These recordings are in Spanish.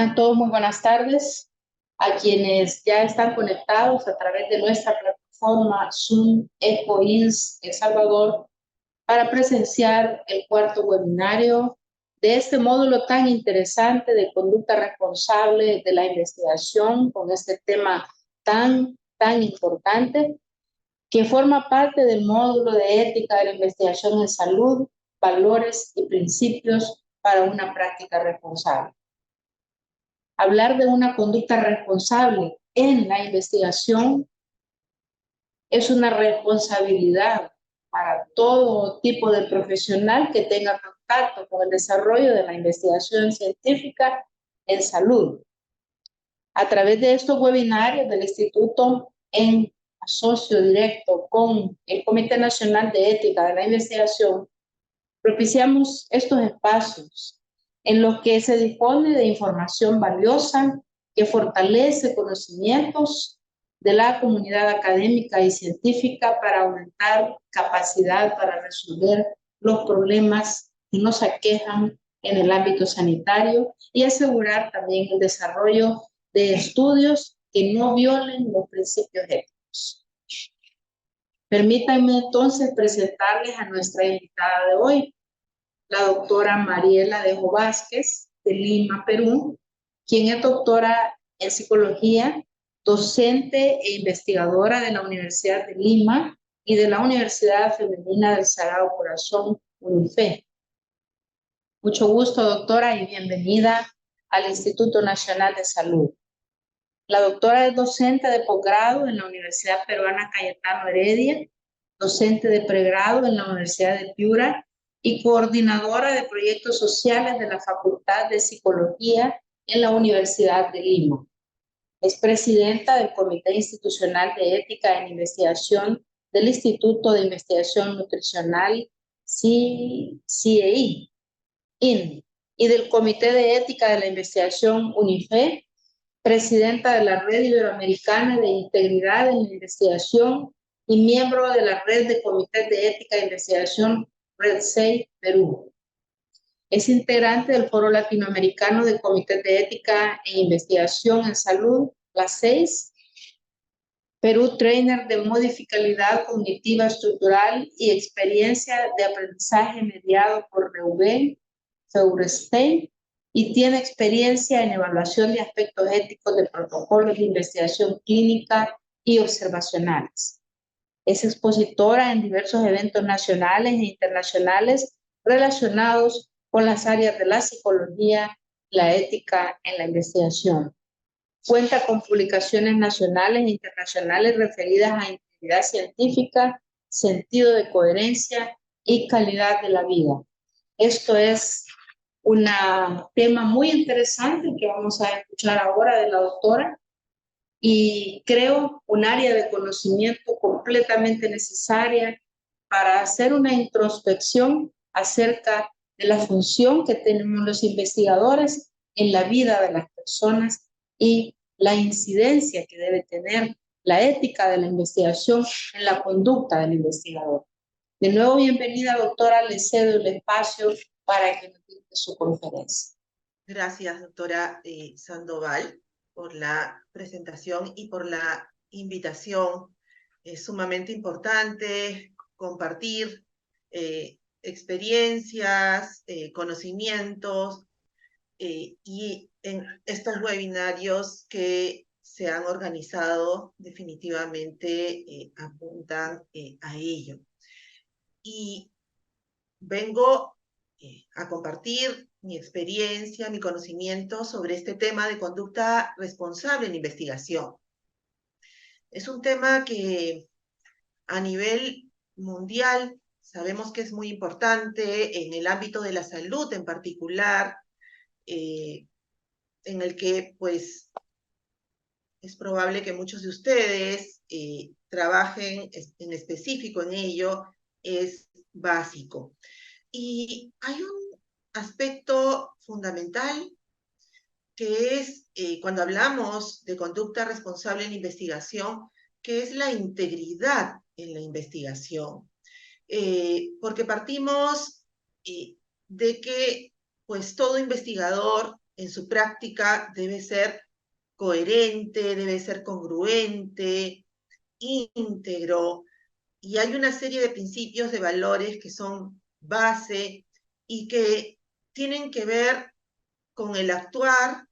Tengan todos muy buenas tardes. A quienes ya están conectados a través de nuestra plataforma Zoom EcoINS El Salvador para presenciar el cuarto webinario de este módulo tan interesante de conducta responsable de la investigación, con este tema tan importante, que forma parte del módulo de ética de la investigación en salud, valores y principios para una práctica responsable. Hablar de una conducta responsable en la investigación es una responsabilidad para todo tipo de profesional que tenga contacto con el desarrollo de la investigación científica en salud. A través de estos webinarios del Instituto, en asocio directo con el Comité Nacional de Ética de la Investigación, propiciamos estos espacios en los que se dispone de información valiosa que fortalece conocimientos de la comunidad académica y científica para aumentar capacidad para resolver los problemas que nos aquejan en el ámbito sanitario y asegurar también el desarrollo de estudios que no violen los principios éticos. Permítanme entonces presentarles a nuestra invitada de hoy, la doctora Mariela Dejo Vázquez, de Lima, Perú, quien es doctora en psicología, docente e investigadora de la Universidad de Lima y de la Universidad Femenina del Sagrado Corazón, UNIFE. Mucho gusto, doctora, y bienvenida al Instituto Nacional de Salud. La doctora es docente de posgrado en la Universidad Peruana Cayetano Heredia, docente de pregrado en la Universidad de Piura y coordinadora de proyectos sociales de la Facultad de Psicología en la Universidad de Lima. Es presidenta del Comité Institucional de Ética en Investigación del Instituto de Investigación Nutricional CIEI y del Comité de Ética de la Investigación UNIFE, presidenta de la Red Iberoamericana de Integridad en la Investigación y miembro de la Red de Comités de Ética e Investigación Red 6 Perú. Es integrante del Foro Latinoamericano de Comités de Ética e Investigación en Salud, la 6, Perú Trainer de Modificabilidad Cognitiva Estructural y Experiencia de Aprendizaje Mediado por Reuben Feuerstein, y tiene experiencia en evaluación de aspectos éticos de protocolos de investigación clínica y observacionales. Es expositora en diversos eventos nacionales e internacionales relacionados con las áreas de la psicología y la ética en la investigación. Cuenta con publicaciones nacionales e internacionales referidas a integridad científica, sentido de coherencia y calidad de la vida. Esto es un tema muy interesante que vamos a escuchar ahora de la doctora, y creo un área de conocimiento completamente necesaria para hacer una introspección acerca de la función que tenemos los investigadores en la vida de las personas y la incidencia que debe tener la ética de la investigación en la conducta del investigador. De nuevo, bienvenida, doctora. Le cedo el espacio para que nos dé su conferencia. Gracias, doctora Sandoval, por la presentación y por la invitación. Es sumamente importante compartir experiencias, conocimientos y en estos webinarios que se han organizado definitivamente apuntan a ello. Y vengo a compartir mi experiencia, mi conocimiento sobre este tema de conducta responsable en investigación. Es un tema que a nivel mundial sabemos que es muy importante en el ámbito de la salud en particular, en el que pues es probable que muchos de ustedes trabajen en específico en ello, es básico. Y hay un aspecto fundamental que es cuando hablamos de conducta responsable en investigación, que es la integridad en la investigación. Porque partimos de que pues todo investigador en su práctica debe ser coherente, debe ser congruente, íntegro, y hay una serie de principios, de valores que son base y que tienen que ver con el actuar,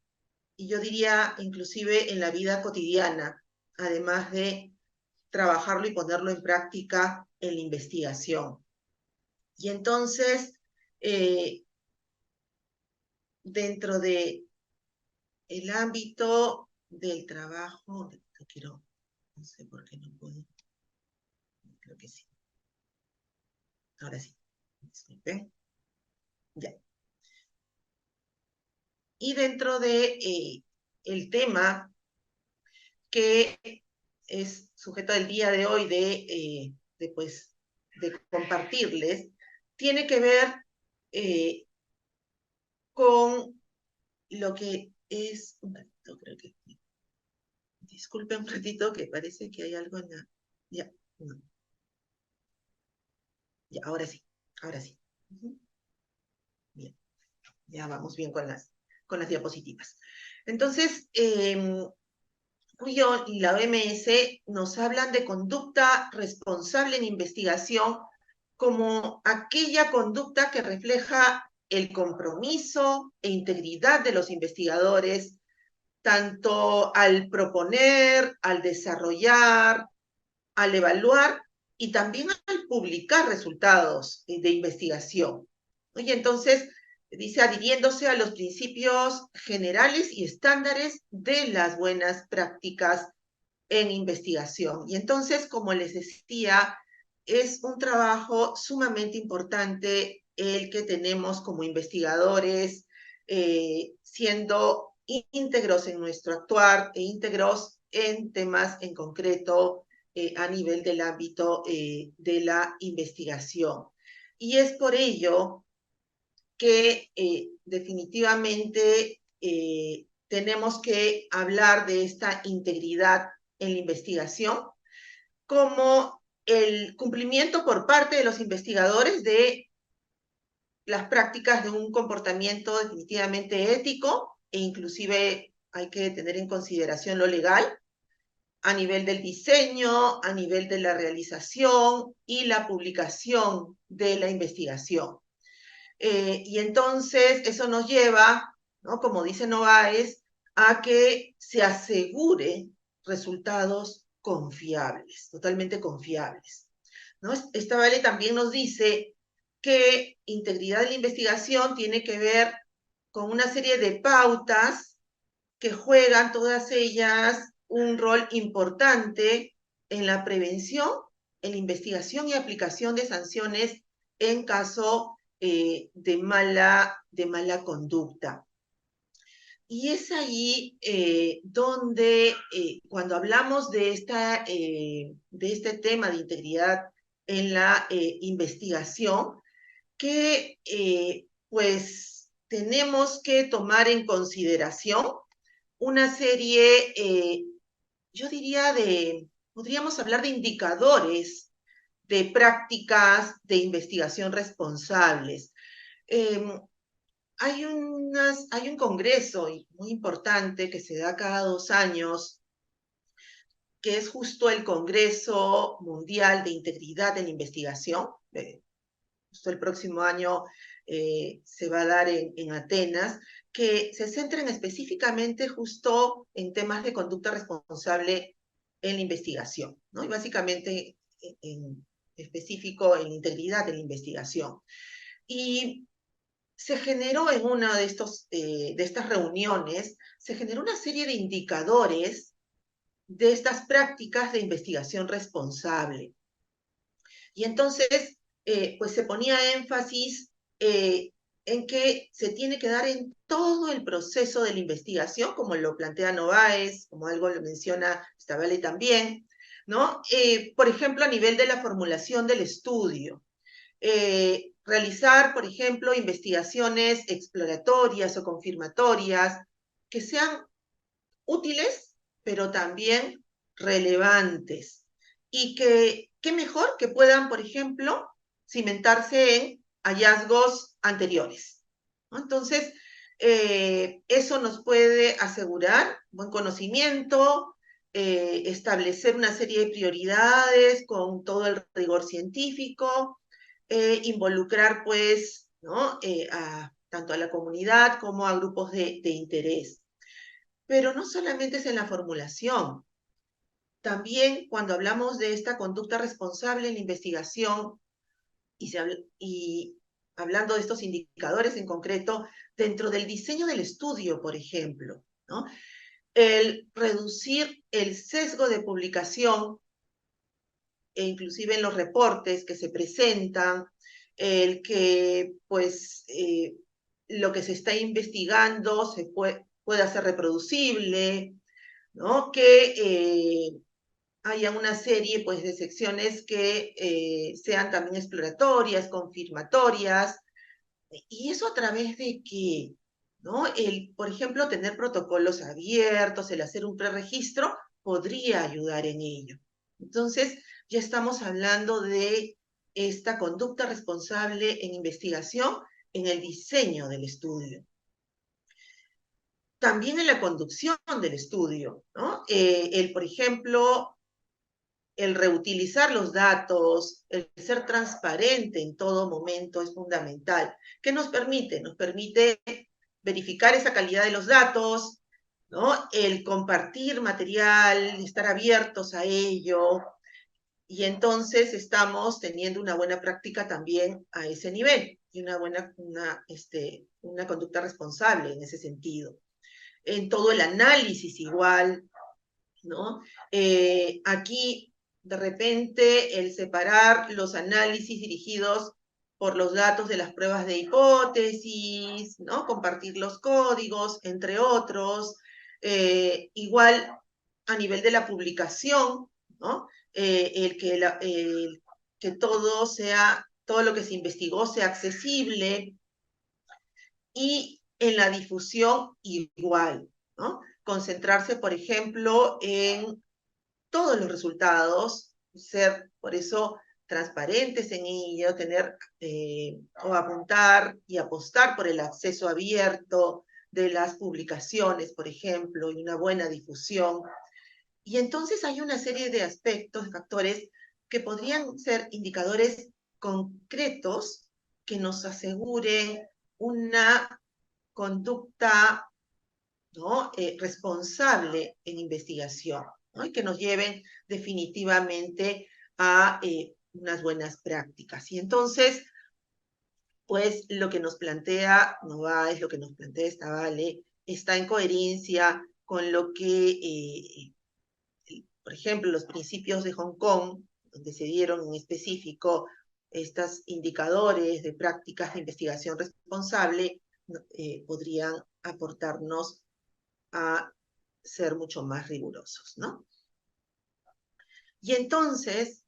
y yo diría inclusive en la vida cotidiana, además de trabajarlo y ponerlo en práctica en la investigación. Y entonces, dentro de el ámbito del trabajo, no sé por qué no puedo, creo que sí. Ahora sí, disculpen. Ya. Y dentro de el tema que es sujeto del día de hoy de compartirles, tiene que ver con lo que es, un ratito, creo que, disculpen un ratito que parece que hay algo en la, ya, no, ya, ahora sí. Bien, ya vamos bien con las diapositivas. Entonces, Cuyo y la OMS nos hablan de conducta responsable en investigación como aquella conducta que refleja el compromiso e integridad de los investigadores, tanto al proponer, al desarrollar, al evaluar y también al publicar resultados de investigación. Y entonces, dice, adhiriéndose a los principios generales y estándares de las buenas prácticas en investigación. Y entonces, como les decía, es un trabajo sumamente importante el que tenemos como investigadores, siendo íntegros en nuestro actuar e íntegros en temas en concreto a nivel del ámbito de la investigación. Y es por ello que definitivamente tenemos que hablar de esta integridad en la investigación como el cumplimiento por parte de los investigadores de las prácticas de un comportamiento definitivamente ético, e inclusive hay que tener en consideración lo legal, a nivel del diseño, a nivel de la realización y la publicación de la investigación. Y entonces eso nos lleva, ¿no?, como dice Novaes, a que se asegure resultados confiables, totalmente confiables, ¿no? Esta Vale también nos dice que integridad de la investigación tiene que ver con una serie de pautas que juegan todas ellas un rol importante en la prevención, en la investigación y aplicación de sanciones en caso de mala conducta. Y es ahí donde, cuando hablamos de este tema de integridad en la investigación, que pues tenemos que tomar en consideración una serie, yo diría podríamos hablar de indicadores de prácticas de investigación responsables. Hay un congreso muy importante que se da cada 2 años, que es justo el Congreso Mundial de Integridad en la Investigación. Justo el próximo año se va a dar en Atenas, que se centran específicamente justo en temas de conducta responsable en la investigación, ¿no? Y básicamente en específico en integridad de la investigación. Y se generó en una de estas reuniones, se generó una serie de indicadores de estas prácticas de investigación responsable. Y entonces, pues se ponía énfasis en que se tiene que dar en todo el proceso de la investigación, como lo plantea Novaes, como algo lo menciona Stavale también, ¿no? Por ejemplo, a nivel de la formulación del estudio. Realizar, por ejemplo, investigaciones exploratorias o confirmatorias que sean útiles, pero también relevantes. Y que, qué mejor que puedan, por ejemplo, cimentarse en hallazgos anteriores, ¿no? Entonces, Eso nos puede asegurar buen conocimiento, establecer una serie de prioridades con todo el rigor científico, involucrar, pues, ¿no? Tanto a la comunidad como a grupos de interés. Pero no solamente es en la formulación. También cuando hablamos de esta conducta responsable en la investigación y hablando de estos indicadores en concreto, dentro del diseño del estudio, por ejemplo, ¿no? El reducir el sesgo de publicación, e inclusive en los reportes que se presentan, el que pues lo que se está investigando pueda ser reproducible, ¿no? Que haya una serie pues, de secciones que sean también exploratorias, confirmatorias, y eso a través de que, ¿no? Por ejemplo, tener protocolos abiertos, el hacer un preregistro, podría ayudar en ello. Entonces, ya estamos hablando de esta conducta responsable en investigación en el diseño del estudio. También en la conducción del estudio, ¿no? Por ejemplo, el reutilizar los datos, el ser transparente en todo momento es fundamental. ¿Qué nos permite? Nos permite verificar esa calidad de los datos, ¿no? El compartir material, estar abiertos a ello, y entonces estamos teniendo una buena práctica también a ese nivel, y una conducta responsable en ese sentido. En todo el análisis igual, ¿no? Aquí, de repente, el separar los análisis dirigidos por los datos de las pruebas de hipótesis, ¿no? Compartir los códigos, entre otros. Igual, a nivel de la publicación, ¿no? El que todo lo que se investigó sea accesible, y en la difusión igual, ¿no? Concentrarse, por ejemplo, en todos los resultados, ser por eso transparentes en ello, o apuntar y apostar por el acceso abierto de las publicaciones, por ejemplo, y una buena difusión. Y entonces hay una serie de aspectos, de factores, que podrían ser indicadores concretos que nos aseguren una conducta, ¿no? Responsable en investigación, ¿no? Y que nos lleven definitivamente a unas buenas prácticas. Y entonces, pues lo que nos plantea Novaes, lo que nos plantea esta Vale, está en coherencia con lo que, por ejemplo, los principios de Hong Kong, donde se dieron en específico estos indicadores de prácticas de investigación responsable, podrían aportarnos a ser mucho más rigurosos, ¿no? Y entonces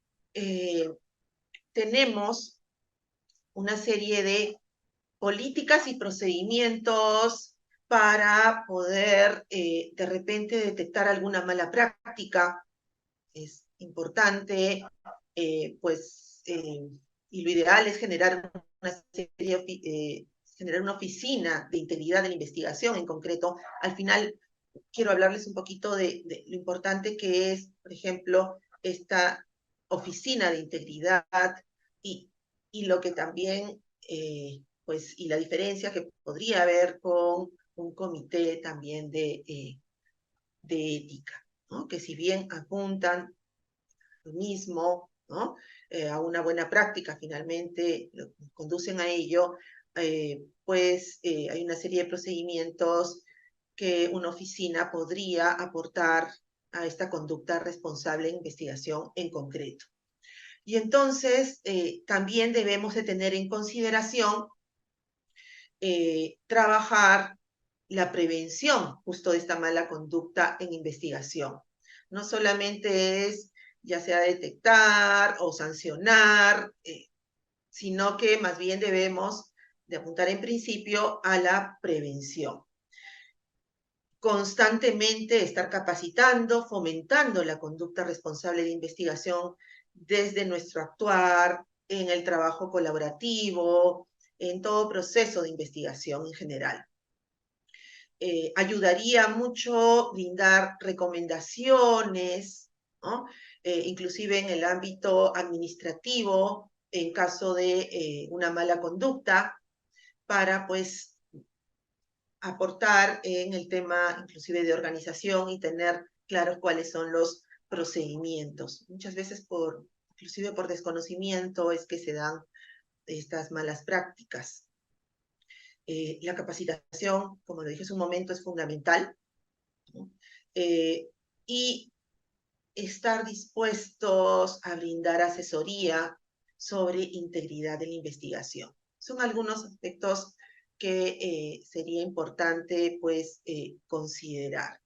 tenemos una serie de políticas y procedimientos para poder de repente detectar alguna mala práctica. Es importante, y lo ideal es generar generar una oficina de integridad de la investigación en concreto. Al final, quiero hablarles un poquito de lo importante que es, por ejemplo, esta oficina de integridad, y, y lo que también, y la diferencia que podría haber con un comité también de ética, ¿no? Que si bien apuntan lo mismo, ¿no? A una buena práctica, finalmente conducen a ello, hay una serie de procedimientos que una oficina podría aportar a esta conducta responsable en investigación en concreto. Y entonces también debemos de tener en consideración trabajar la prevención justo de esta mala conducta en investigación. No solamente es ya sea detectar o sancionar, sino que más bien debemos de apuntar en principio a la prevención. Constantemente estar capacitando, fomentando la conducta responsable de investigación desde nuestro actuar, en el trabajo colaborativo, en todo proceso de investigación en general. ayudaría mucho brindar recomendaciones, ¿no? Inclusive en el ámbito administrativo, en caso de una mala conducta, para pues aportar en el tema inclusive de organización y tener claros cuáles son los procedimientos. Muchas veces inclusive por desconocimiento es que se dan estas malas prácticas. La capacitación, como lo dije hace un momento, es fundamental, ¿no? Y estar dispuestos a brindar asesoría sobre integridad de la investigación. Son algunos aspectos que sería importante pues considerar.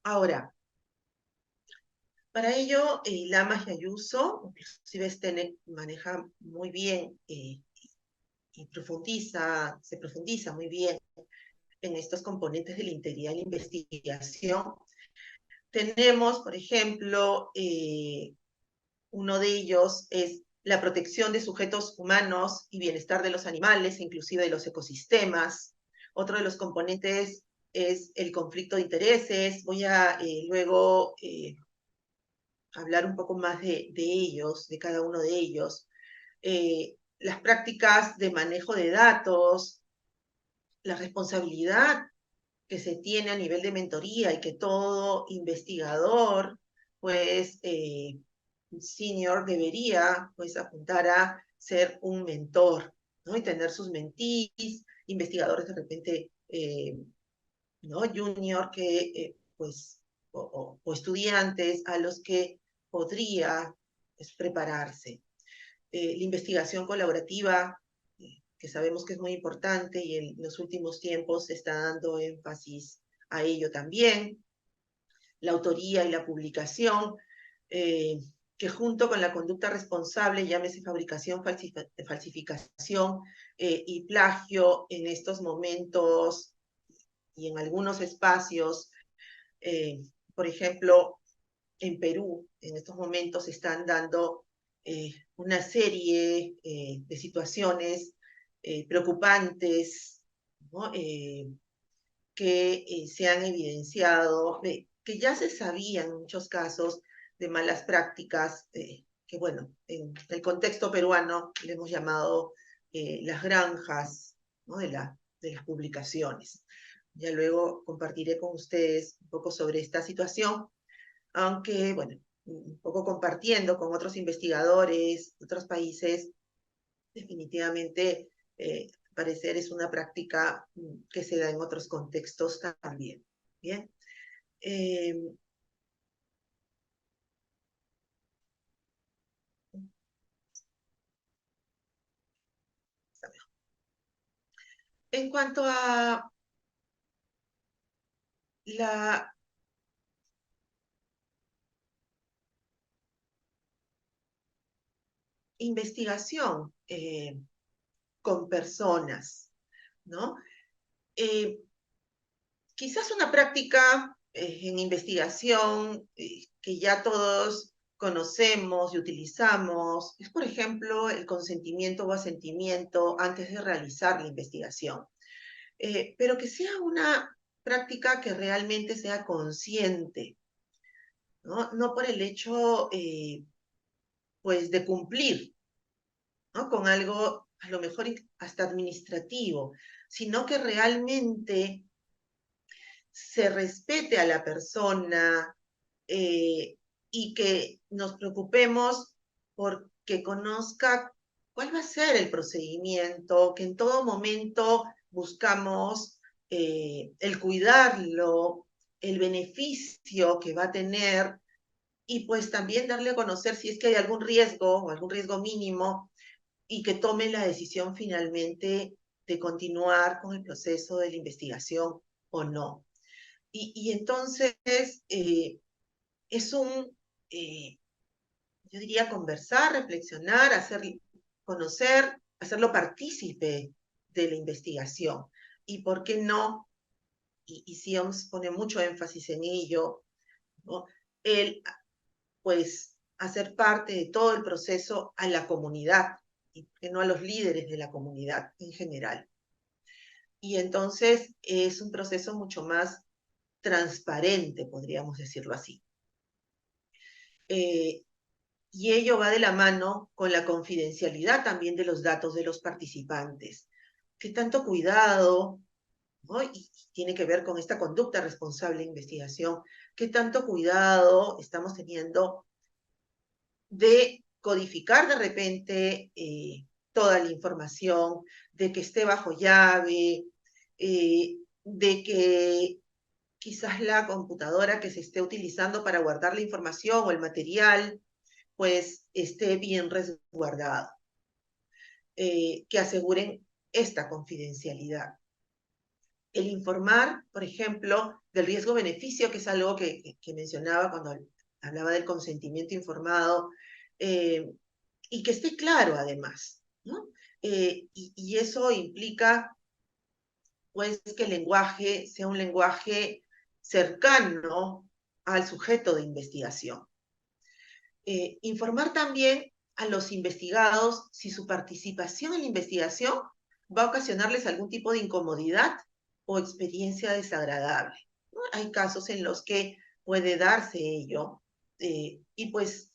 Ahora, para ello, Lamas y Ayuso, inclusive Stene maneja muy bien y se profundiza muy bien en estos componentes de la integridad de la investigación. Tenemos, por ejemplo, uno de ellos es la protección de sujetos humanos y bienestar de los animales, inclusive de los ecosistemas. Otro de los componentes es el conflicto de intereses. Voy a luego hablar un poco más de ellos, de cada uno de ellos. Las prácticas de manejo de datos, la responsabilidad que se tiene a nivel de mentoría y que todo investigador, pues, senior debería, pues, apuntar a ser un mentor, ¿no? Y tener sus mentees, investigadores de repente, ¿no? Junior que, pues, o estudiantes a los que podría pues, prepararse. La investigación colaborativa, que sabemos que es muy importante y en los últimos tiempos se está dando énfasis a ello también. La autoría y la publicación, que junto con la conducta responsable, llámese fabricación, falsificación y plagio en estos momentos y en algunos espacios, por ejemplo, en Perú, en estos momentos se están dando una serie de situaciones preocupantes, ¿no? Que se han evidenciado, que ya se sabían en muchos casos de malas prácticas, que bueno, en el contexto peruano le hemos llamado las granjas, ¿no? de las publicaciones. Ya luego compartiré con ustedes un poco sobre esta situación, aunque, bueno, un poco compartiendo con otros investigadores de otros países, definitivamente, parecer es una práctica que se da en otros contextos también. Bien. En cuanto a la investigación con personas, ¿no? Quizás una práctica en investigación que ya todos conocemos y utilizamos es, por ejemplo, el consentimiento o asentimiento antes de realizar la investigación. Pero que sea una práctica que realmente sea consciente, ¿no? No por el hecho, pues, de cumplir, ¿no? Con algo, a lo mejor hasta administrativo, sino que realmente se respete a la persona y que nos preocupemos porque conozca cuál va a ser el procedimiento, que en todo momento buscamos el cuidarlo, el beneficio que va a tener y pues también darle a conocer si es que hay algún riesgo o algún riesgo mínimo y que tome la decisión finalmente de continuar con el proceso de la investigación o no. Y entonces es yo diría, conversar, reflexionar, conocer, hacerlo partícipe de la investigación. Y por qué no, y Sions pone mucho énfasis en ello, ¿no? El, pues, hacer parte de todo el proceso a la comunidad. y que no a los líderes de la comunidad en general. Y entonces es un proceso mucho más transparente, podríamos decirlo así. Y ello va de la mano con la confidencialidad también de los datos de los participantes. ¿Qué tanto cuidado, ¿no? Y tiene que ver con esta conducta responsable de investigación? ¿Qué tanto cuidado estamos teniendo de codificar de repente toda la información, de que esté bajo llave, de que quizás la computadora que se esté utilizando para guardar la información o el material, pues esté bien resguardado, que aseguren esta confidencialidad? El informar, por ejemplo, del riesgo-beneficio, que es algo que mencionaba cuando hablaba del consentimiento informado, eh, y que esté claro además, ¿no? Y eso implica, pues, que el lenguaje sea un lenguaje cercano al sujeto de investigación. Informar también a los investigados si su participación en la investigación va a ocasionarles algún tipo de incomodidad o experiencia desagradable, ¿no? Hay casos en los que puede darse ello, y pues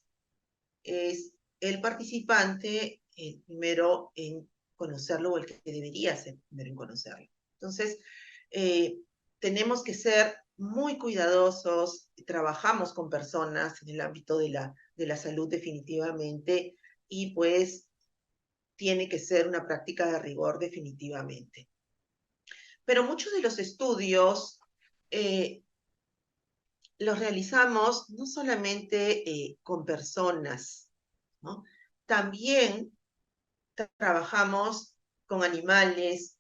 es el participante primero en conocerlo, o el que debería ser primero en conocerlo. Entonces, eh, tenemos que ser muy cuidadosos, trabajamos con personas en el ámbito de la salud definitivamente, y pues tiene que ser una práctica de rigor definitivamente. Pero muchos de los estudios eh, los realizamos no solamente con personas, ¿no? También trabajamos con animales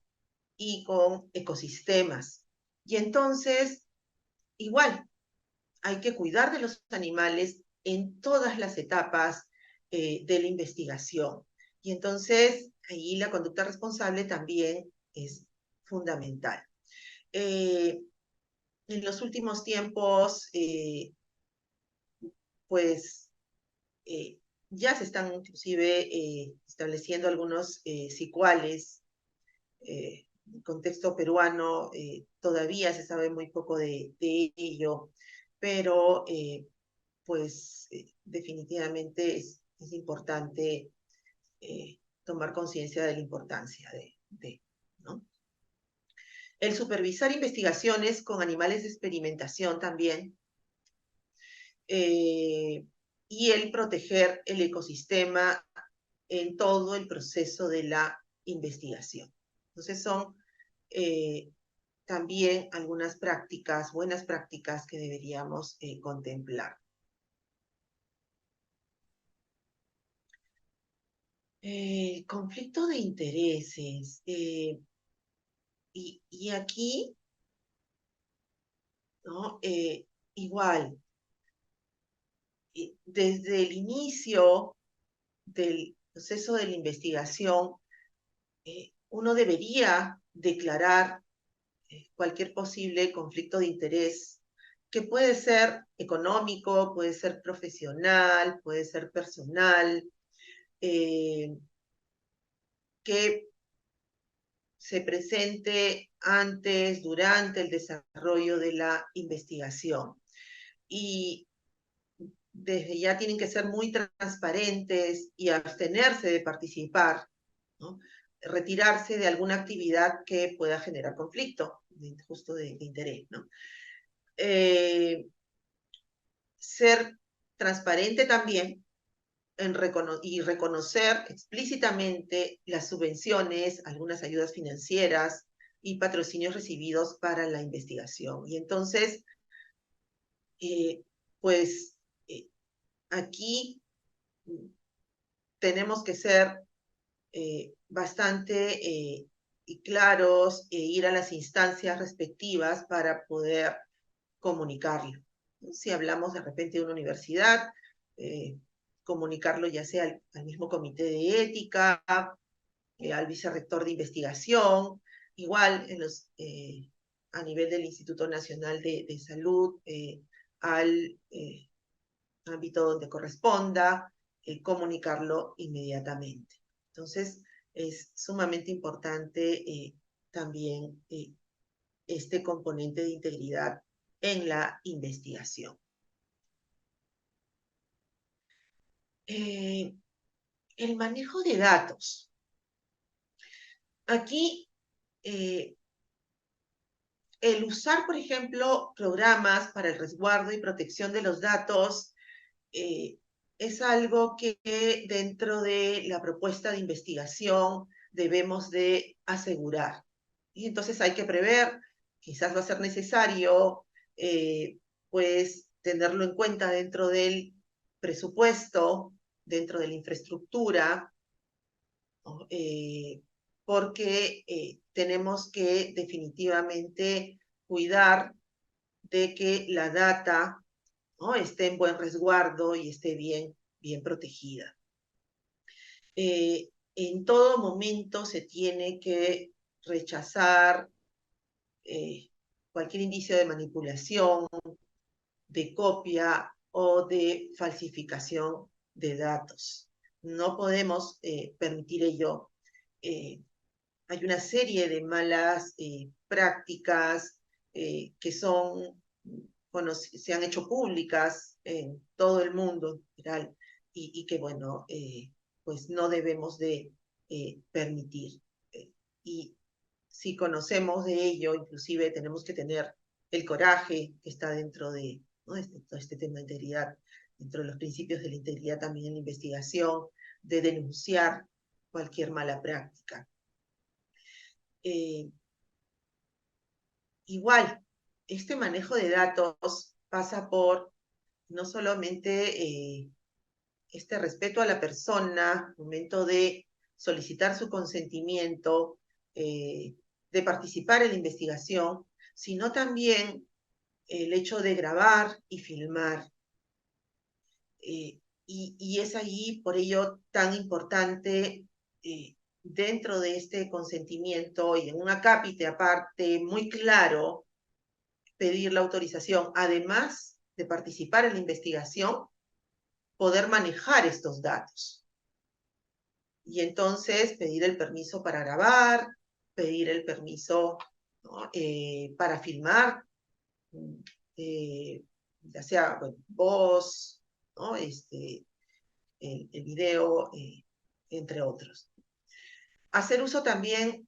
y con ecosistemas. Y entonces, igual, hay que cuidar de los animales en todas las etapas de la investigación. Y entonces, ahí la conducta responsable también es fundamental. Eh, en los últimos tiempos, pues, eh, ya se están inclusive estableciendo algunos cicuales. En el contexto peruano todavía se sabe muy poco de ello, pero pues definitivamente es importante tomar conciencia de la importancia ¿no? El supervisar investigaciones con animales de experimentación también, eh, y el proteger el ecosistema en todo el proceso de la investigación. Entonces son eh, también algunas prácticas, buenas prácticas que deberíamos contemplar. Conflicto de intereses. Y aquí, ¿no? Igual, desde el inicio del proceso de la investigación, uno debería declarar cualquier posible conflicto de interés, que puede ser económico, puede ser profesional, puede ser personal, que se presente antes, durante el desarrollo de la investigación. Y desde ya tienen que ser muy transparentes y abstenerse de participar, ¿no? Retirarse de alguna actividad que pueda generar conflicto, justo de interés, ¿no? Ser transparente también y reconocer explícitamente las subvenciones, algunas ayudas financieras y patrocinios recibidos para la investigación. Y entonces, eh, pues aquí tenemos que ser bastante claros e ir a las instancias respectivas para poder comunicarlo. Si hablamos de repente de una universidad, comunicarlo ya sea al mismo comité de ética, al vicerrector de investigación, igual a nivel del Instituto Nacional de Salud, al ámbito donde corresponda, comunicarlo inmediatamente. Entonces, es sumamente importante también este componente de integridad en la investigación. El manejo de datos. Aquí, el usar, por ejemplo, programas para el resguardo y protección de los datos es algo que dentro de la propuesta de investigación debemos de asegurar. Y entonces hay que prever, quizás va a ser necesario, pues tenerlo en cuenta dentro del presupuesto, dentro de la infraestructura, ¿no? Porque tenemos que definitivamente cuidar de que la data, ¿no?, esté en buen resguardo y esté bien protegida. En todo momento se tiene que rechazar cualquier indicio de manipulación, de copia o de falsificación de datos. No podemos permitir ello. Hay una serie de malas prácticas que se han hecho públicas en todo el mundo en general y que, bueno, pues no debemos de permitir. Y si conocemos de ello, inclusive tenemos que tener el coraje que está dentro de, ¿no?, todo este tema de integridad, dentro de los principios de la integridad también en la investigación, de denunciar cualquier mala práctica. Igual, este manejo de datos pasa por no solamente este respeto a la persona, al momento de solicitar su consentimiento, de participar en la investigación, sino también el hecho de grabar y filmar. Y es ahí, por ello, tan importante dentro de este consentimiento y en un acápite aparte muy claro, pedir la autorización, además de participar en la investigación, poder manejar estos datos. Y entonces pedir el permiso para grabar, pedir el permiso, ¿no?, para filmar, ya sea, bueno, voz, ¿no?, el video, entre otros. Hacer uso también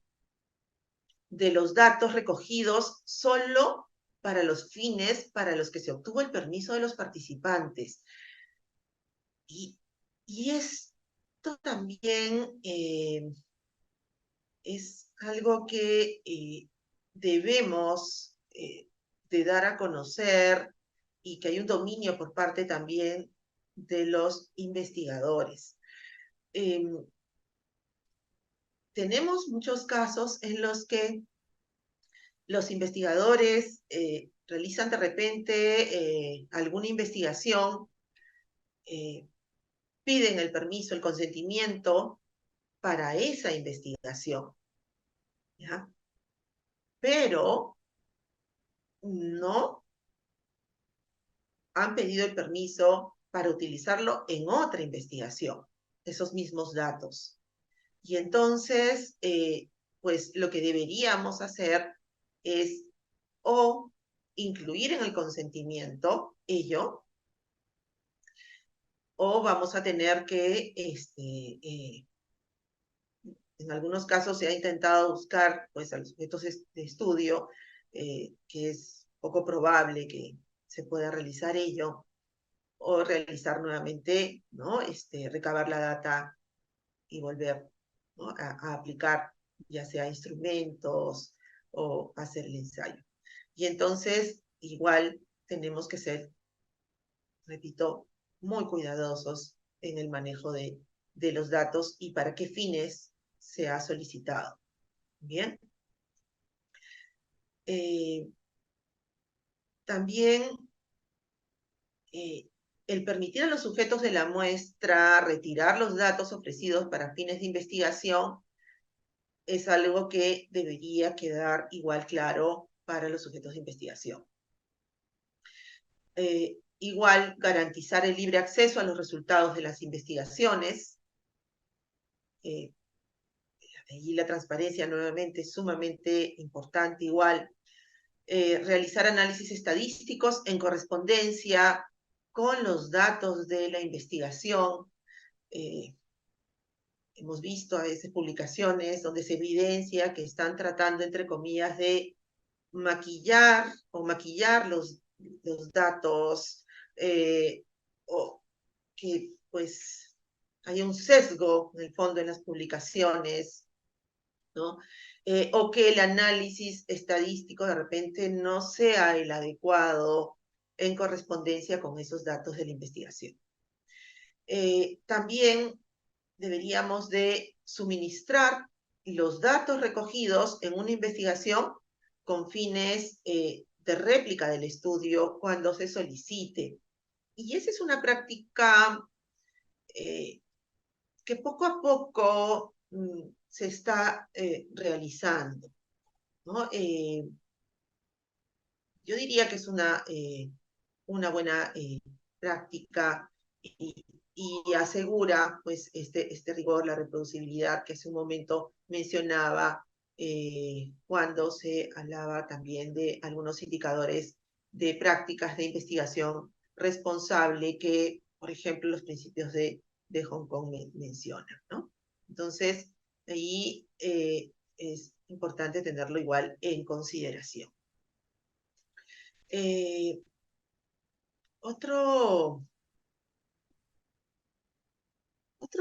de los datos recogidos solo para los fines para los que se obtuvo el permiso de los participantes. Y esto también es algo que debemos de dar a conocer y que hay un dominio por parte también de los investigadores. Tenemos muchos casos en los que los investigadores realizan de repente alguna investigación, piden el permiso, el consentimiento para esa investigación, ¿ya? Pero no han pedido el permiso para utilizarlo en otra investigación, esos mismos datos. Y entonces, pues lo que deberíamos hacer es o incluir en el consentimiento ello, o vamos a tener que, en algunos casos se ha intentado buscar pues a los sujetos de estudio, que es poco probable que se pueda realizar ello, o realizar nuevamente, ¿no?, recabar la data y volver, ¿no?, a aplicar ya sea instrumentos o hacer el ensayo. Y entonces, igual tenemos que ser, repito, muy cuidadosos en el manejo de los datos y para qué fines se ha solicitado. Bien. También el permitir a los sujetos de la muestra retirar los datos ofrecidos para fines de investigación es algo que debería quedar igual claro para los sujetos de investigación. Igual, garantizar el libre acceso a los resultados de las investigaciones. y la transparencia nuevamente es sumamente importante igual. Realizar análisis estadísticos en correspondencia con los datos de la investigación. Hemos visto a veces publicaciones donde se evidencia que están tratando, entre comillas, de maquillar los datos, o que pues hay un sesgo en el fondo en las publicaciones, ¿no? O que el análisis estadístico de repente no sea el adecuado en correspondencia con esos datos de la investigación. También deberíamos de suministrar los datos recogidos en una investigación con fines de réplica del estudio cuando se solicite. Y esa es una práctica que poco a poco se está realizando, ¿no? Yo diría que es una buena práctica y asegura pues este rigor, la reproducibilidad que hace un momento mencionaba cuando se hablaba también de algunos indicadores de prácticas de investigación responsable que, por ejemplo, los principios de Hong Kong mencionan, ¿no? Entonces, ahí es importante tenerlo igual en consideración. Eh, otro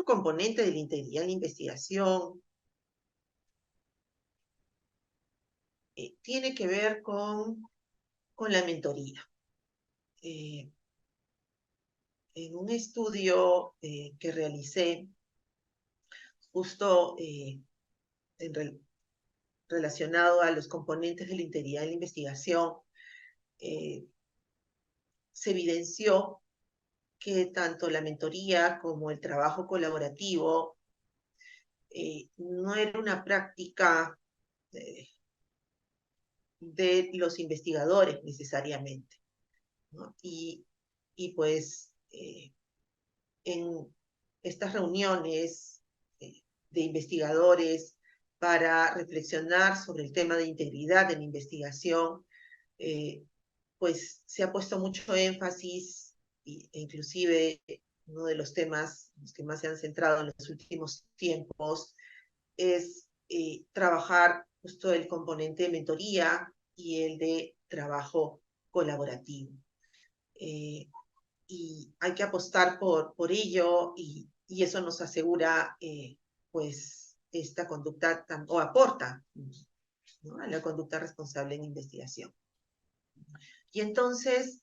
componente de la integridad en la investigación tiene que ver con la mentoría. En un estudio que realicé justo relacionado a los componentes de la integridad en la investigación, se evidenció que tanto la mentoría como el trabajo colaborativo no era una práctica de los investigadores necesariamente, ¿no? Y pues en estas reuniones de investigadores para reflexionar sobre el tema de integridad en la investigación, pues se ha puesto mucho énfasis e inclusive uno de los temas los que más se han centrado en los últimos tiempos es trabajar justo el componente de mentoría y el de trabajo colaborativo. Y hay que apostar por ello y eso nos asegura pues esta conducta o aporta, ¿no?, a la conducta responsable en investigación. Y entonces,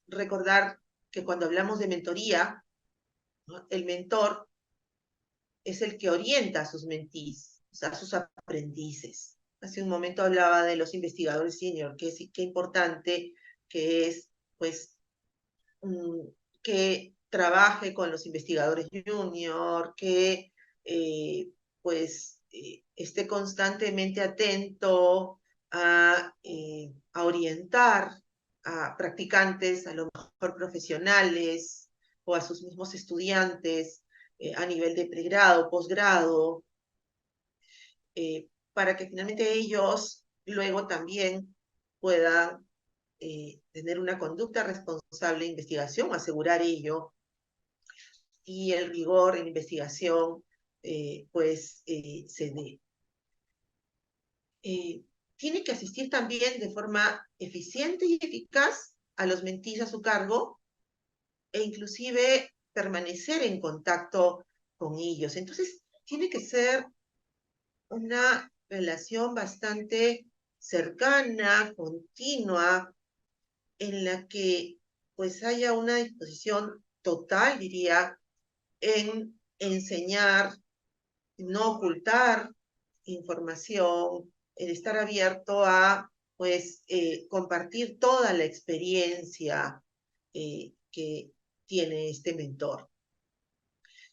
recordar que cuando hablamos de mentoría, ¿no?, el mentor es el que orienta a sus mentees, a sus aprendices. Hace un momento hablaba de los investigadores senior, qué importante que es, pues, que trabaje con los investigadores junior, que pues esté constantemente atento a orientar a practicantes, a lo mejor profesionales o a sus mismos estudiantes a nivel de pregrado, posgrado, para que finalmente ellos luego también puedan tener una conducta responsable de investigación, asegurar ello, y el rigor en investigación pues se dé. Tiene que asistir también de forma eficiente y eficaz a los mentees a su cargo e inclusive permanecer en contacto con ellos. Entonces, tiene que ser una relación bastante cercana, continua, en la que pues haya una disposición total, diría, en enseñar, no ocultar información, en estar abierto a pues compartir toda la experiencia que tiene este mentor.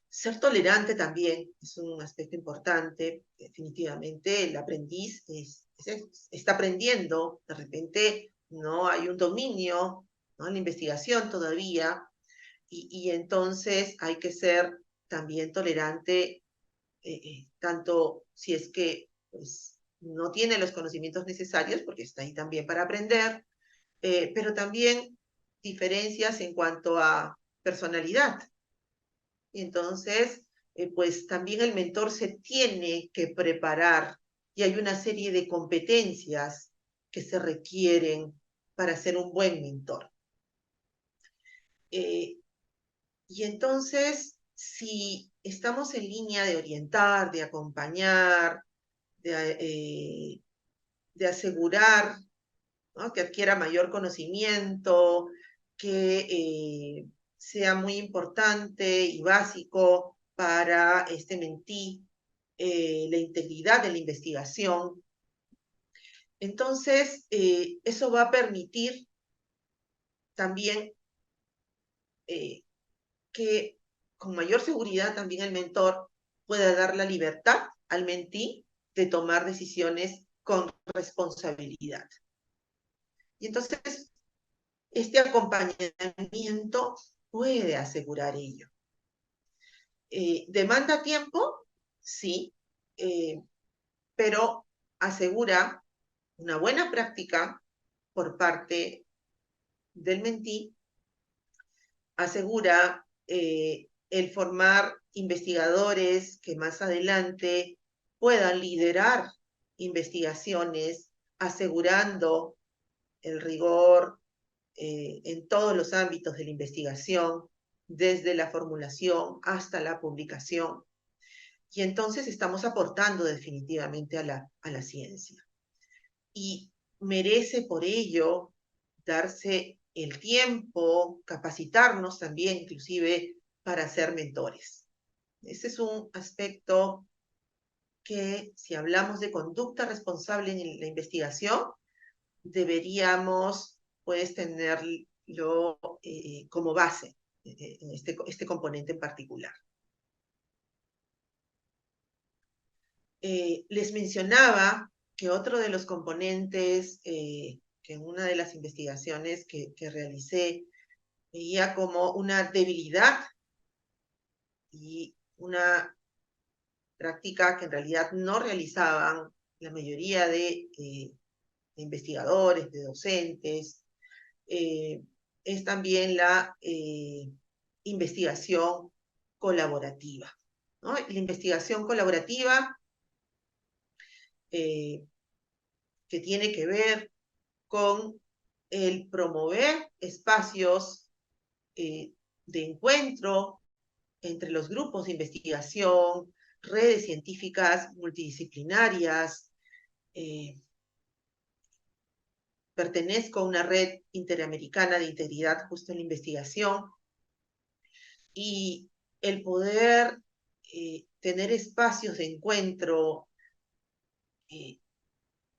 Ser tolerante también es un aspecto importante. Definitivamente el aprendiz está aprendiendo, de repente no hay un dominio, ¿no?, en la investigación todavía, y entonces hay que ser también tolerante tanto si es que pues, no tiene los conocimientos necesarios, porque está ahí también para aprender, pero también diferencias en cuanto a personalidad. Y entonces, pues también el mentor se tiene que preparar y hay una serie de competencias que se requieren para ser un buen mentor. Y entonces, si estamos en línea de orientar, de acompañar, de asegurar, ¿no?, que adquiera mayor conocimiento, que sea muy importante y básico para este mentí, la integridad de la investigación. Entonces, eso va a permitir también que con mayor seguridad también el mentor pueda dar la libertad al mentí de tomar decisiones con responsabilidad. Y entonces, este acompañamiento puede asegurar ello. ¿Demanda tiempo? Sí, pero asegura una buena práctica por parte del mentí, asegura el formar investigadores que más adelante puedan liderar investigaciones, asegurando el rigor en todos los ámbitos de la investigación, desde la formulación hasta la publicación. Y entonces estamos aportando definitivamente a la ciencia. Y merece por ello darse el tiempo, capacitarnos también, inclusive, para ser mentores. Ese es un aspecto que, si hablamos de conducta responsable en la investigación, deberíamos, pues, tenerlo como base, en este componente en particular. Les mencionaba que otro de los componentes que en una de las investigaciones que realicé veía como una debilidad y una práctica que en realidad no realizaban la mayoría de investigadores, de docentes, es también la investigación colaborativa, ¿no? La investigación colaborativa que tiene que ver con el promover espacios de encuentro entre los grupos de investigación, redes científicas multidisciplinarias. Pertenezco a una red interamericana de integridad justo en la investigación, y el poder tener espacios de encuentro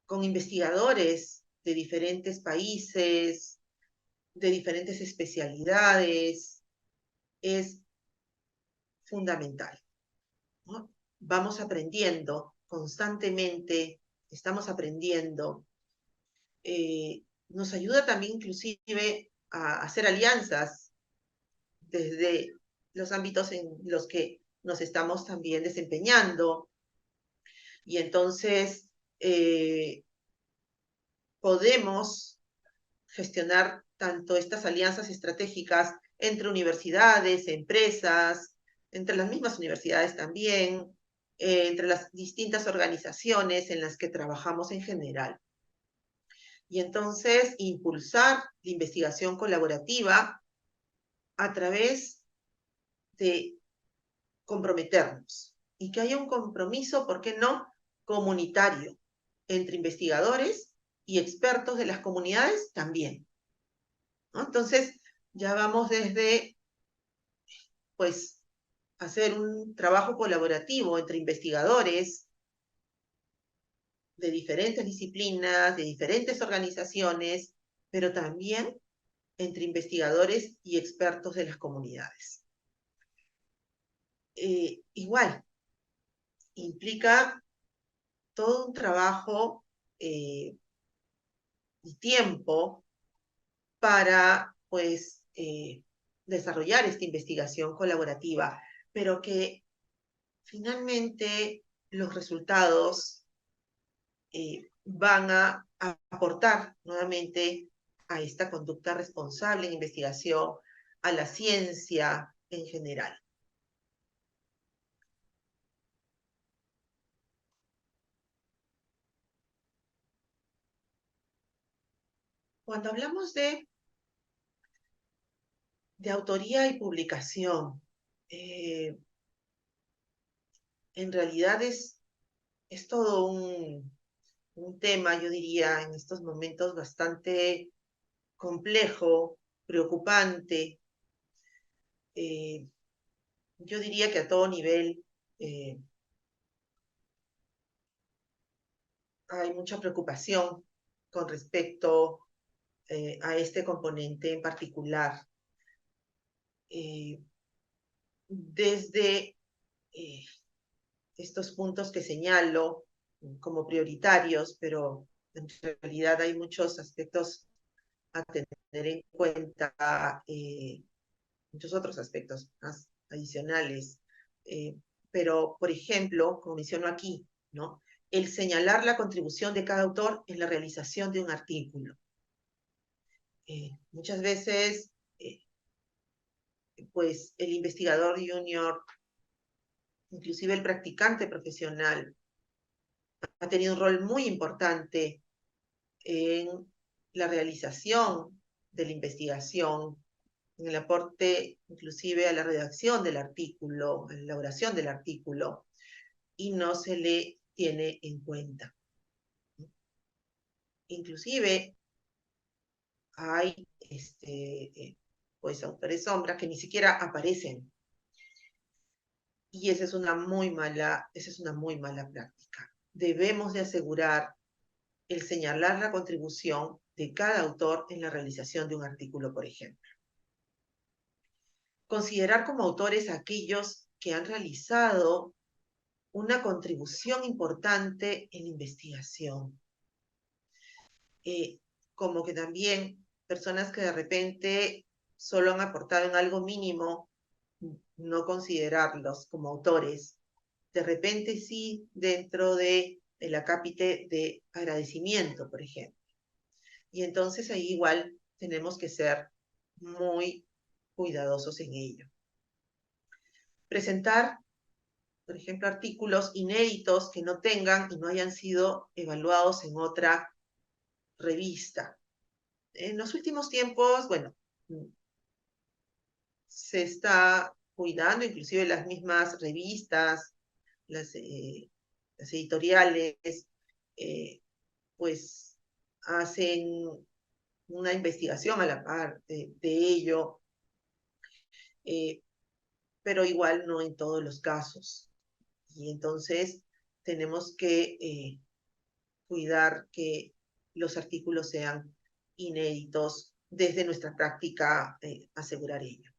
con investigadores de diferentes países, de diferentes especialidades, es fundamental, ¿no? Vamos aprendiendo constantemente, estamos aprendiendo. Nos ayuda también inclusive a hacer alianzas desde los ámbitos en los que nos estamos también desempeñando. Y entonces podemos gestionar tanto estas alianzas estratégicas entre universidades, empresas, entre las mismas universidades también, entre las distintas organizaciones en las que trabajamos en general. Y entonces impulsar la investigación colaborativa a través de comprometernos y que haya un compromiso, ¿por qué no?, comunitario entre investigadores y expertos de las comunidades también, ¿no? Entonces, ya vamos desde, pues, hacer un trabajo colaborativo entre investigadores de diferentes disciplinas, de diferentes organizaciones, pero también entre investigadores y expertos de las comunidades. Igual, implica todo un trabajo y tiempo para, pues, desarrollar esta investigación colaborativa, pero que finalmente los resultados van a aportar nuevamente a esta conducta responsable en investigación, a la ciencia en general. Cuando hablamos de autoría y publicación, en realidad es todo un tema, yo diría, en estos momentos bastante complejo, preocupante. Yo diría que a todo nivel hay mucha preocupación con respecto a este componente en particular. Desde estos puntos que señalo como prioritarios, pero en realidad hay muchos aspectos a tener en cuenta, muchos otros aspectos más adicionales. Pero, por ejemplo, como menciono aquí, ¿no? El señalar la contribución de cada autor en la realización de un artículo. Muchas veces, pues, el investigador junior, inclusive el practicante profesional, ha tenido un rol muy importante en la realización de la investigación, en el aporte inclusive a la redacción del artículo, a la elaboración del artículo, y no se le tiene en cuenta. Inclusive hay pues autores sombras que ni siquiera aparecen. Y esa es una muy mala práctica. Debemos de asegurar el señalar la contribución de cada autor en la realización de un artículo, por ejemplo. Considerar como autores a aquellos que han realizado una contribución importante en la investigación. Como que también personas que de repente solo han aportado en algo mínimo, no considerarlos como autores. De repente sí, dentro de el acápite de agradecimiento, por ejemplo. Y entonces ahí igual tenemos que ser muy cuidadosos en ello. Presentar, por ejemplo, artículos inéditos que no tengan y no hayan sido evaluados en otra revista. En los últimos tiempos, bueno, se está cuidando, inclusive las mismas revistas, las editoriales, pues hacen una investigación a la par de ello, pero igual no en todos los casos. Y entonces tenemos que cuidar que los artículos sean inéditos, desde nuestra práctica asegurar ello.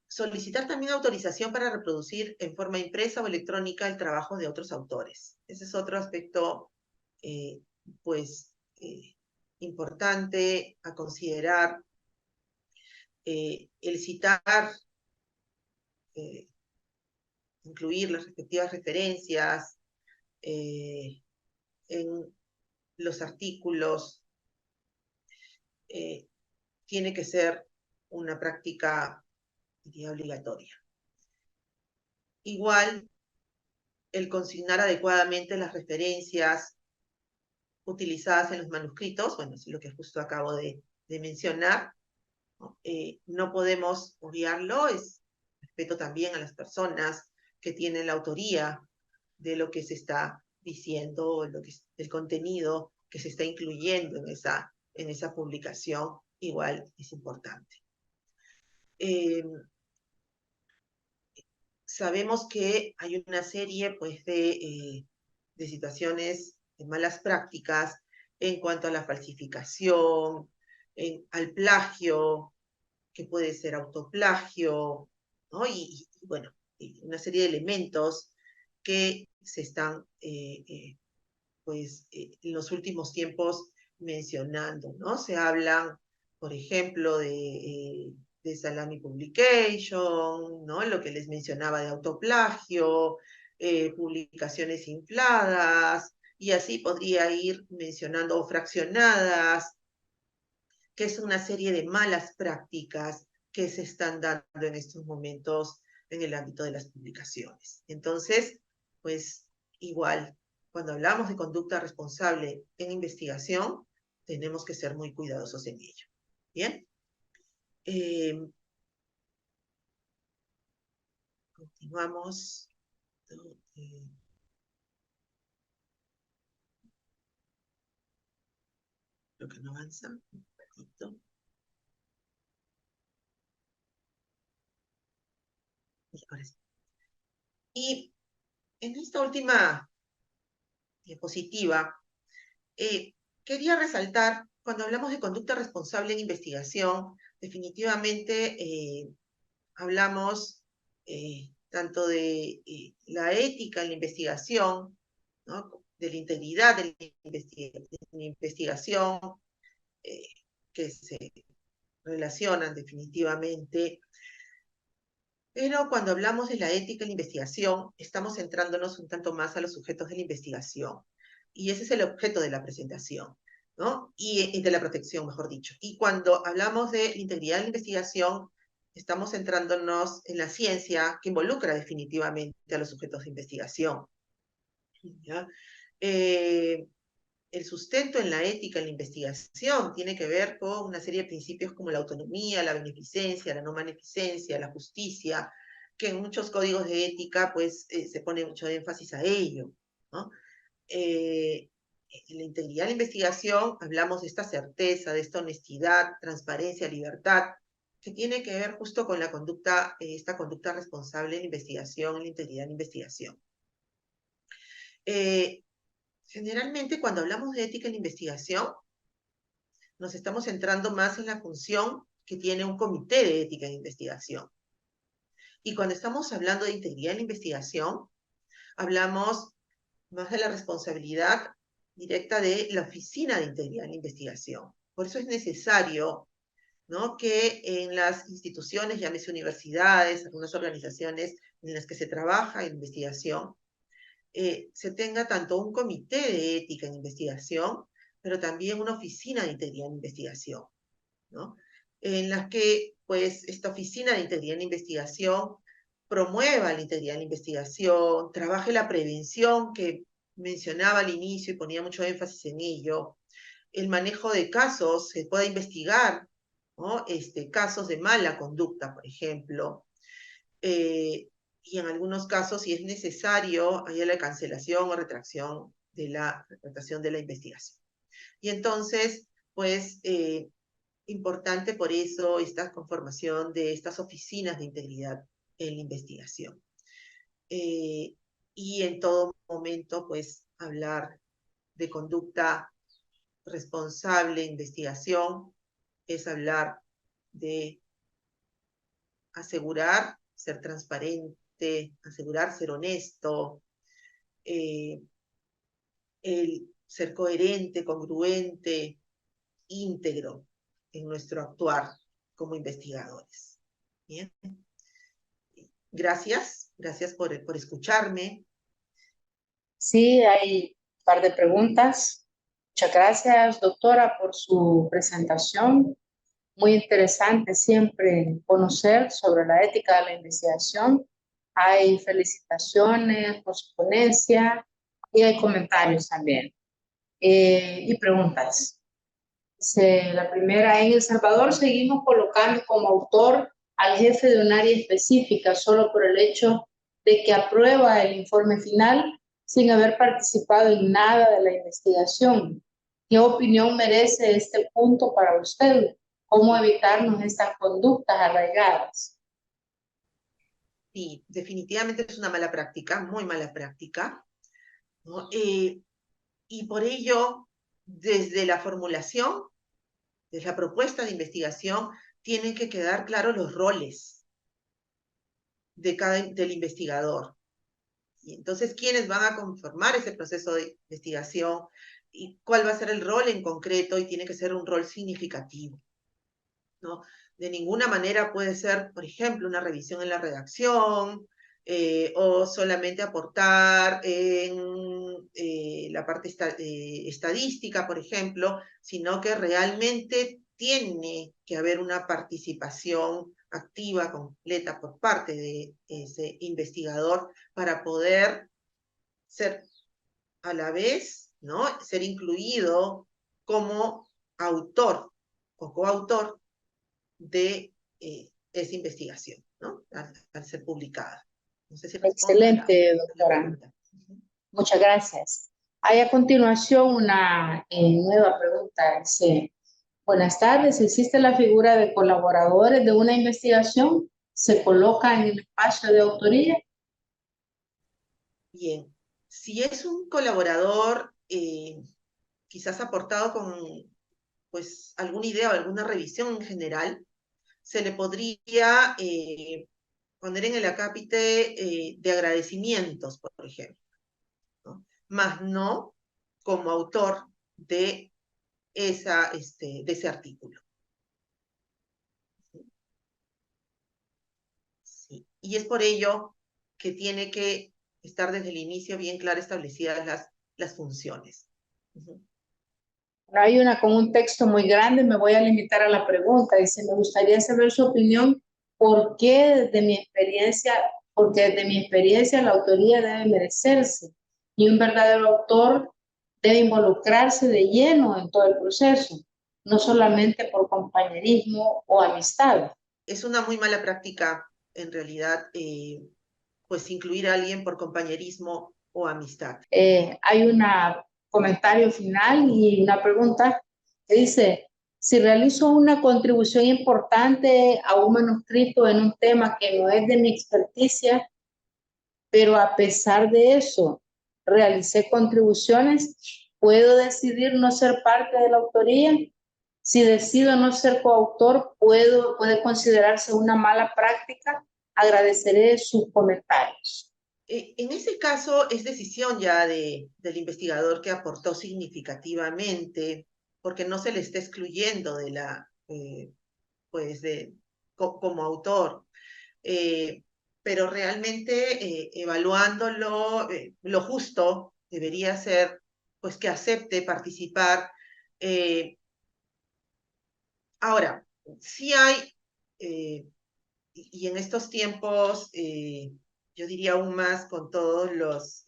Solicitar también autorización para reproducir en forma impresa o electrónica el trabajo de otros autores. Ese es otro aspecto, pues, importante a considerar. El citar, incluir las respectivas referencias en los artículos, tiene que ser una práctica, diría, obligatoria. Igual, el consignar adecuadamente las referencias utilizadas en los manuscritos, bueno, es lo que justo acabo de mencionar, ¿no? No podemos obviarlo, es respeto también a las personas que tienen la autoría de lo que se está diciendo, el contenido que se está incluyendo en esa publicación, igual es importante. Sabemos que hay una serie, pues, de situaciones de malas prácticas en cuanto a la falsificación, al plagio, que puede ser autoplagio, ¿no? Bueno, y una serie de elementos que se están, pues, en los últimos tiempos mencionando, ¿no? Se hablan, por ejemplo, de de Salami Publication, ¿no? Lo que les mencionaba de autoplagio, publicaciones infladas, y así podría ir mencionando, o fraccionadas, que es una serie de malas prácticas que se están dando en estos momentos en el ámbito de las publicaciones. Entonces, pues igual, cuando hablamos de conducta responsable en investigación, tenemos que ser muy cuidadosos en ello. ¿Bien? Continuamos. Creo que no avanza. Un ratito. Y en esta última diapositiva, quería resaltar, cuando hablamos de conducta responsable en investigación, definitivamente hablamos tanto de la ética en la investigación, ¿no? De la integridad de la investigación, eh, que se relacionan definitivamente. Pero cuando hablamos de la ética en la investigación, estamos centrándonos un tanto más a los sujetos de la investigación. Y ese es el objeto de la presentación, ¿no? Y de la protección, mejor dicho. Y cuando hablamos de integridad en la investigación, estamos centrándonos en la ciencia que involucra definitivamente a los sujetos de investigación. ¿Ya? El sustento en la ética en la investigación tiene que ver con una serie de principios como la autonomía, la beneficencia, la no maleficencia, la justicia, que en muchos códigos de ética pues se pone mucho énfasis a ello, ¿no? En la integridad de la investigación hablamos de esta certeza, de esta honestidad, transparencia, libertad, que tiene que ver justo con la conducta, esta conducta responsable en la investigación, en la integridad de la investigación. Generalmente, cuando hablamos de ética en la investigación, nos estamos centrando más en la función que tiene un comité de ética en investigación. Y cuando estamos hablando de integridad en la investigación, hablamos más de la responsabilidad directa de la Oficina de Integridad en la Investigación. Por eso es necesario, ¿no?, que en las instituciones, llámese universidades, algunas organizaciones en las que se trabaja en investigación, se tenga tanto un comité de ética en investigación, pero también una oficina de integridad en investigación, ¿no? En las que, pues, esta oficina de integridad en investigación promueva la integridad en la investigación, trabaje la prevención que mencionaba al inicio y ponía mucho énfasis en ello, el manejo de casos, se pueda investigar, ¿no?, casos de mala conducta, por ejemplo, y en algunos casos, si es necesario, haya la cancelación o retracción de la investigación. Y entonces, pues, importante por eso esta conformación de estas oficinas de integridad en la investigación. Y en todo momento, pues, hablar de conducta responsable en investigación es hablar de asegurar ser transparente, asegurar ser honesto, el ser coherente, congruente, íntegro en nuestro actuar como investigadores. Bien. Gracias por escucharme. Sí, hay un par de preguntas. Muchas gracias, doctora, por su presentación. Muy interesante siempre conocer sobre la ética de la investigación. Hay felicitaciones por su ponencia y hay comentarios también. Y preguntas. La primera, en El Salvador seguimos colocando como autor al jefe de un área específica solo por el hecho de que aprueba el informe final sin haber participado en nada de la investigación. ¿Qué opinión merece este punto para usted? ¿Cómo evitarnos estas conductas arraigadas? Sí, definitivamente es una mala práctica, muy mala práctica, ¿no? Y por ello, desde la formulación, desde la propuesta de investigación, tienen que quedar claros los roles del investigador. Y entonces, ¿quiénes van a conformar ese proceso de investigación? ¿Y cuál va a ser el rol en concreto? Y tiene que ser un rol significativo, ¿no? de ninguna manera puede ser, por ejemplo, una revisión en la redacción, o solamente aportar en la parte estadística, por ejemplo, sino que realmente tiene que haber una participación activa, completa por parte de ese investigador para poder ser a la vez, ¿no? Ser incluido como autor o coautor de esa investigación, ¿no? Al ser publicada. No sé si respondo a Excelente, la doctora. pregunta. Muchas gracias. Hay a continuación una nueva pregunta. Dice, buenas tardes. ¿Existe la figura de colaboradores de una investigación? ¿Se coloca en el espacio de autoría? Bien, si es un colaborador, quizás aportado con pues alguna idea o alguna revisión en general, se le podría poner en el acápite de agradecimientos, por ejemplo, ¿no? Más no como autor de, de ese artículo. ¿Sí? Y es por ello que tiene que estar desde el inicio bien claro establecidas las funciones. Hay una con un texto muy grande, me voy a limitar a la pregunta. Dice, me gustaría saber su opinión, porque desde mi experiencia la autoría debe merecerse y un verdadero autor debe involucrarse de lleno en todo el proceso, no solamente por compañerismo o amistad. Es una muy mala práctica, en realidad, pues incluir a alguien por compañerismo o amistad. Hay un comentario final y una pregunta que dice, si realizo una contribución importante a un manuscrito en un tema que no es de mi experticia, pero a pesar de eso realicé contribuciones, ¿puedo decidir no ser parte de la autoría? Si decido no ser coautor, puede considerarse una mala práctica. Agradeceré sus comentarios. En ese caso es decisión ya del investigador que aportó significativamente, porque no se le está excluyendo de pues como autor. Eh, pero realmente evaluándolo, lo justo debería ser pues que acepte participar. Eh, Ahora, sí hay, y en estos tiempos, yo diría aún más con todos los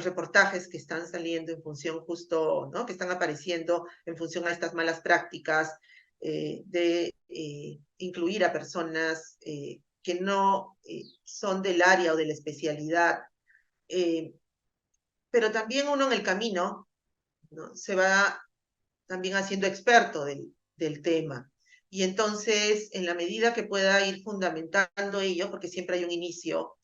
reportajes que están saliendo en función justo, ¿no? Que están apareciendo en función a estas malas prácticas de incluir a personas que no son del área o de la especialidad, eh, pero también uno en el camino, ¿no? Se va también haciendo experto del tema. Y entonces, en la medida que pueda ir fundamentando ello, porque siempre hay un inicio,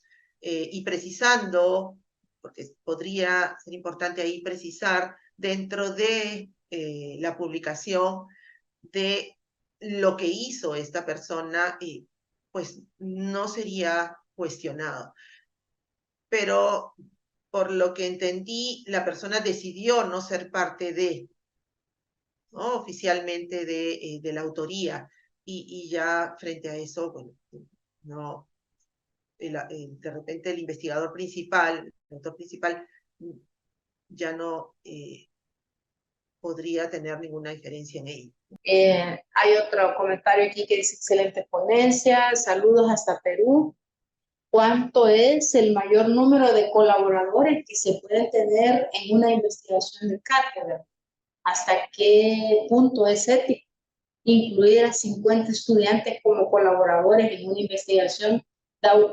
y precisando, porque podría ser importante ahí precisar dentro de la publicación de lo que hizo esta persona, pues no sería cuestionado. Pero por lo que entendí, la persona decidió no ser parte de, ¿no? Oficialmente de la autoría. Y ya frente a eso, bueno, no, de repente el investigador principal, el autor principal, ya no podría tener ninguna diferencia en ello. Hay otro comentario aquí que dice, excelente ponencia, saludos hasta Perú. ¿Cuánto es el mayor número de colaboradores que se puede tener en una investigación de cátedra? ¿Hasta qué punto es ético incluir a 50 estudiantes como colaboradores en una investigación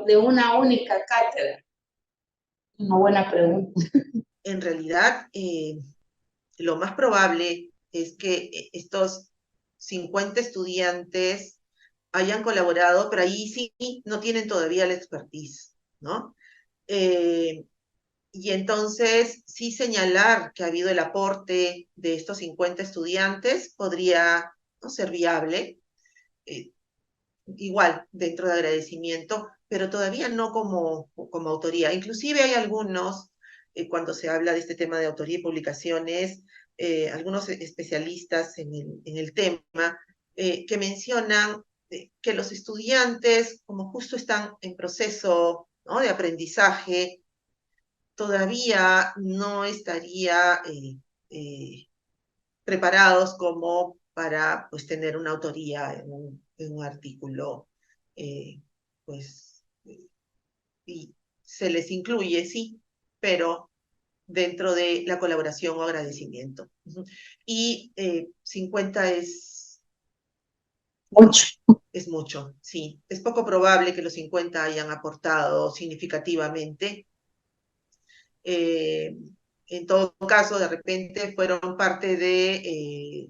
de una única cátedra? Una buena pregunta. En realidad, lo más probable es que estos 50 estudiantes hayan colaborado, pero ahí sí no tienen todavía la expertise, ¿no? Eh, y entonces, sí señalar que ha habido el aporte de estos 50 estudiantes podría, ¿no?, ser viable, eh, igual dentro de agradecimiento, pero todavía no como autoría. Inclusive hay algunos, cuando se habla de este tema de autoría y publicaciones, algunos especialistas en el tema que mencionan que los estudiantes, como justo están en proceso, ¿no?, de aprendizaje, todavía no estaría preparados como para, pues, tener una autoría en un artículo, pues, y se les incluye, sí, pero dentro de la colaboración o agradecimiento. Y 50 Mucho. es mucho, sí. Es poco probable que los 50 hayan aportado significativamente. En todo caso, de repente fueron parte de,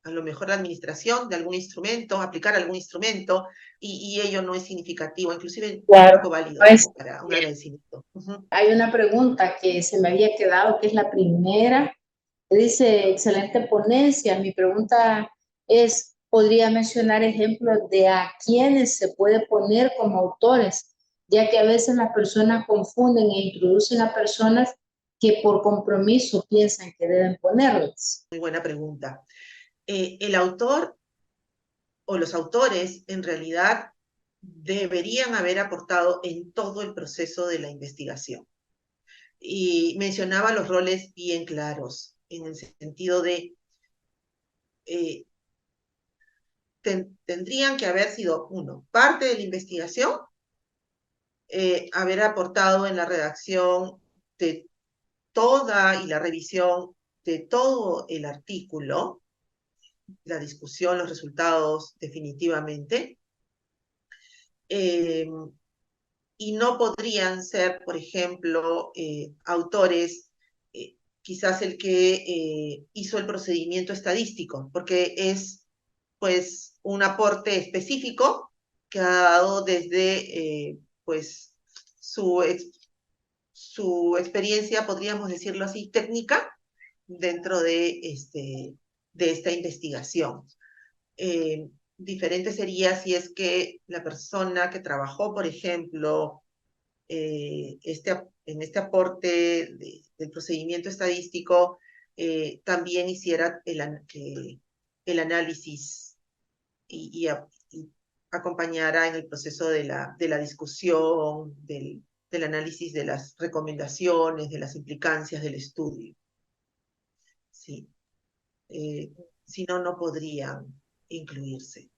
a lo mejor, la administración de algún instrumento, aplicar algún instrumento, y ello no es significativo, inclusive Claro, poco válido pues, como para un agradecimiento. hay una pregunta que se me había quedado, que es la primera. Dice, excelente ponencia. Mi pregunta es, ¿podría mencionar ejemplos de a quienes se puede poner como autores? Ya que a veces las personas confunden e introducen a personas que por compromiso piensan que deben ponerlas. Muy buena pregunta. El autor o los autores en realidad deberían haber aportado en todo el proceso de la investigación. Y mencionaba los roles bien claros, en el sentido de tendrían que haber sido, uno, parte de la investigación, haber aportado en la redacción de toda y la revisión de todo el artículo, la discusión, los resultados definitivamente, y no podrían ser, por ejemplo, autores, quizás el que hizo el procedimiento estadístico, porque es, pues, un aporte específico que ha dado desde, pues, su experiencia, podríamos decirlo así, técnica, dentro de esta investigación. Diferente sería si es que la persona que trabajó, por ejemplo, en este aporte del procedimiento estadístico, también hiciera el análisis y acompañara en el proceso de la discusión, del análisis de las recomendaciones, de las implicancias del estudio. Sí. Si no, no podrían incluirse.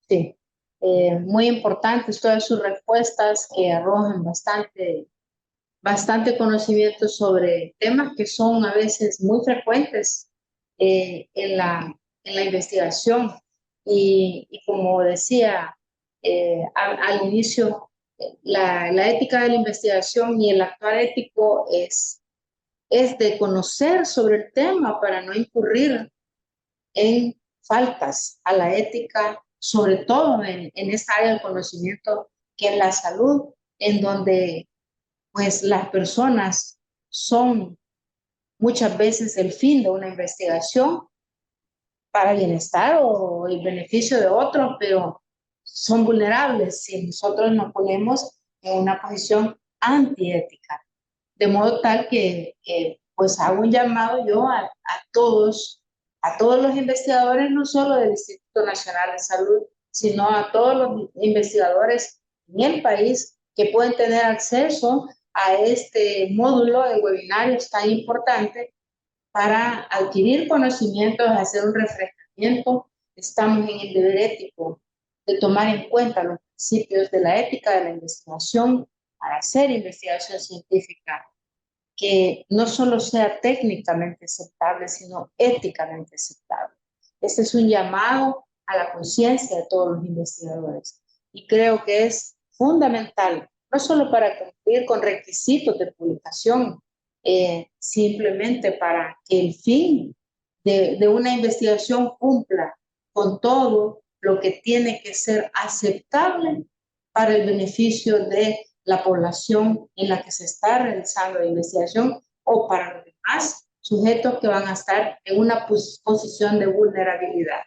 Sí, muy importantes todas sus respuestas que arrojan bastante conocimiento sobre temas que son a veces muy frecuentes en la investigación. Y como decía al inicio, la ética de la investigación y el actuar ético es de conocer sobre el tema para no incurrir en faltas a la ética, sobre todo en esta área del conocimiento que es la salud, en donde pues las personas son muchas veces el fin de una investigación para el bienestar o el beneficio de otros, pero son vulnerables si nosotros nos ponemos en una posición antiética. De modo tal que pues hago un llamado yo a todos los investigadores, no solo del Instituto Nacional de Salud, sino a todos los investigadores en el país que pueden tener acceso a este módulo de webinarios tan importante para adquirir conocimientos, hacer un refrescamiento. Estamos en el deber ético de tomar en cuenta los principios de la ética de la investigación para hacer investigación científica que no solo sea técnicamente aceptable, sino éticamente aceptable. Este es un llamado a la conciencia de todos los investigadores y creo que es fundamental, no solo para cumplir con requisitos de publicación, simplemente para que el fin de una investigación cumpla con todo lo que tiene que ser aceptable para el beneficio de la población en la que se está realizando la investigación o para los demás sujetos que van a estar en una posición de vulnerabilidad.